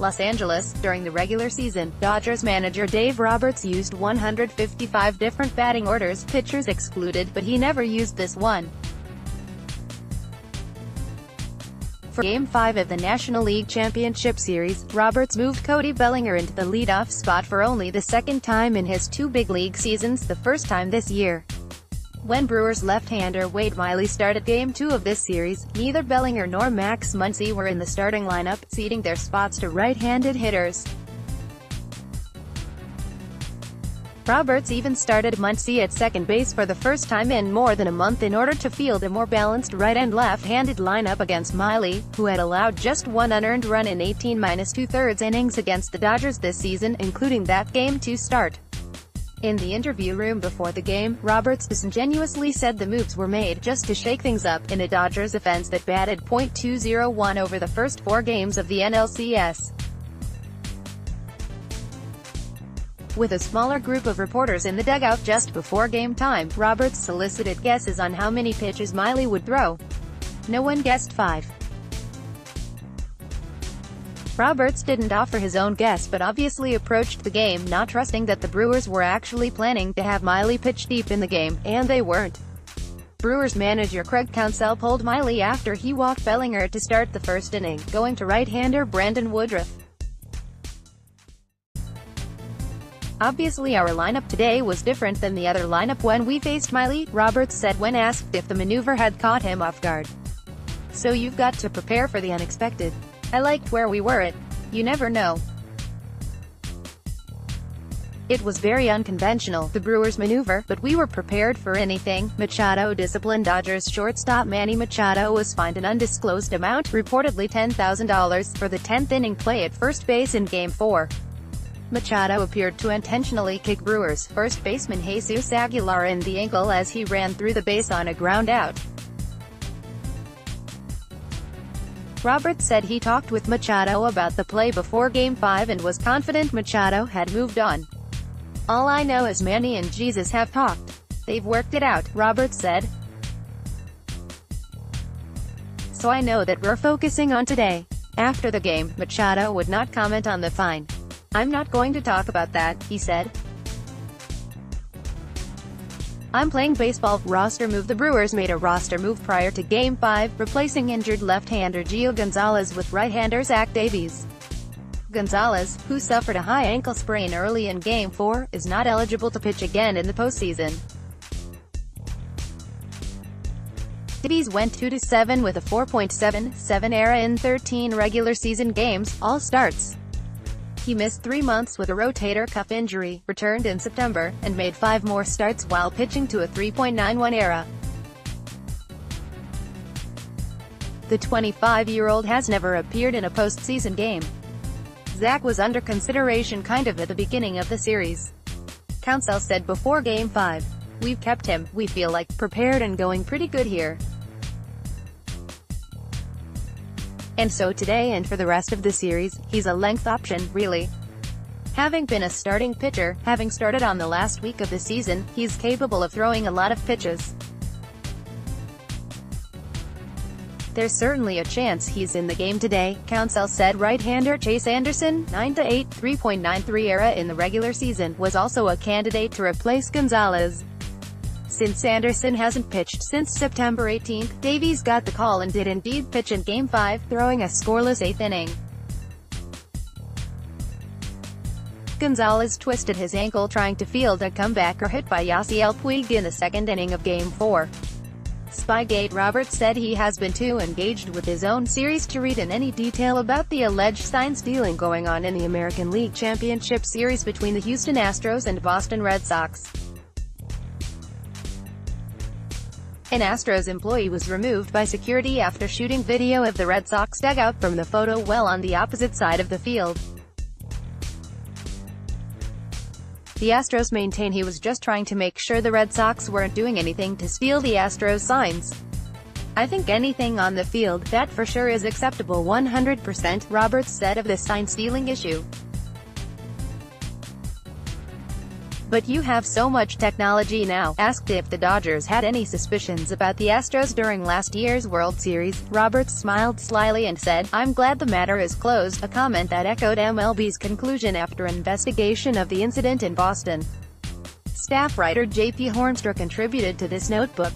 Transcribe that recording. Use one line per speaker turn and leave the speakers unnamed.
Los Angeles. During the regular season, Dodgers manager Dave Roberts used 155 different batting orders, pitchers excluded, but he never used this one. For Game 5 of the National League Championship Series, Roberts moved Cody Bellinger into the leadoff spot for only the second time in his 2 big league seasons, the first time this year. When Brewers left-hander Wade Miley started Game 2 of this series, neither Bellinger nor Max Muncy were in the starting lineup, ceding their spots to right-handed hitters. Roberts even started Muncy at second base for the first time in more than a month in order to field a more balanced right and left-handed lineup against Miley, who had allowed just 1 unearned run in 18 2/3 innings against the Dodgers this season, including that Game 2 start. In the interview room before the game, Roberts disingenuously said the moves were made just to shake things up in a Dodgers offense that batted .201 over the first 4 games of the NLCS. With a smaller group of reporters in the dugout just before game time, Roberts solicited guesses on how many pitches Miley would throw. No one guessed 5. Roberts didn't offer his own guess but obviously approached the game not trusting that the Brewers were actually planning to have Miley pitch deep in the game, and they weren't. Brewers manager Craig Counsell pulled Miley after he walked Bellinger to start the first inning, going to right-hander Brandon Woodruff. "Obviously our lineup today was different than the other lineup when we faced Miley," Roberts said when asked if the maneuver had caught him off guard. "So you've got to prepare for the unexpected. I liked where we were at. You never know. It was very unconventional, the Brewers maneuver, but we were prepared for anything." Machado disciplined Dodgers shortstop Manny Machado was fined an undisclosed amount, reportedly $10,000, for the 10th inning play at first base in Game 4. Machado appeared to intentionally kick Brewers first baseman Jesus Aguilar in the ankle as he ran through the base on a ground out. Roberts said he talked with Machado about the play before Game 5 and was confident Machado had moved on. "All I know is Manny and Jesus have talked. They've worked it out," Roberts said. "So I know that we're focusing on today." After the game, Machado would not comment on the fine. "I'm not going to talk about that," he said. "I'm playing baseball." Roster move. The Brewers made a roster move prior to Game 5, replacing injured left-hander Gio Gonzalez with right-hander Zach Davies. Gonzalez, who suffered a high ankle sprain early in Game 4, is not eligible to pitch again in the postseason. Davies went 2-7 with a 4.77 ERA in 13 regular season games, all starts. He missed 3 months with a rotator cuff injury, returned in September, and made 5 more starts while pitching to a 3.91 ERA. The 25-year-old has never appeared in a postseason game. Zach was under consideration kind of at the beginning of the series. Counsell said before Game 5, "We've kept him, we feel like, prepared and going pretty good here. And so today and for the rest of the series, he's a length option, really. Having been a starting pitcher, having started on the last week of the season, he's capable of throwing a lot of pitches. There's certainly a chance he's in the game today," Counsell said. Right-hander Chase Anderson, 9-8, 3.93 ERA in the regular season, was also a candidate to replace Gonzalez. Since Anderson hasn't pitched since September 18, Davies got the call and did indeed pitch in Game 5, throwing a scoreless 8th inning. Gonzalez twisted his ankle trying to field a comebacker hit by Yasiel Puig in the second inning of Game 4. Spygate. Roberts said he has been too engaged with his own series to read in any detail about the alleged sign stealing going on in the American League Championship Series between the Houston Astros and Boston Red Sox. An Astros employee was removed by security after shooting video of the Red Sox dugout from the photo well on the opposite side of the field. The Astros maintain he was just trying to make sure the Red Sox weren't doing anything to steal the Astros signs. "I think anything on the field, that for sure is acceptable 100%, Roberts said of the sign-stealing issue. But you have so much technology now. Asked if the Dodgers had any suspicions about the Astros during last year's World Series, Roberts smiled slyly and said, "I'm glad the matter is closed," a comment that echoed MLB's conclusion after an investigation of the incident in Boston. Staff writer J.P. Hornstra contributed to this notebook.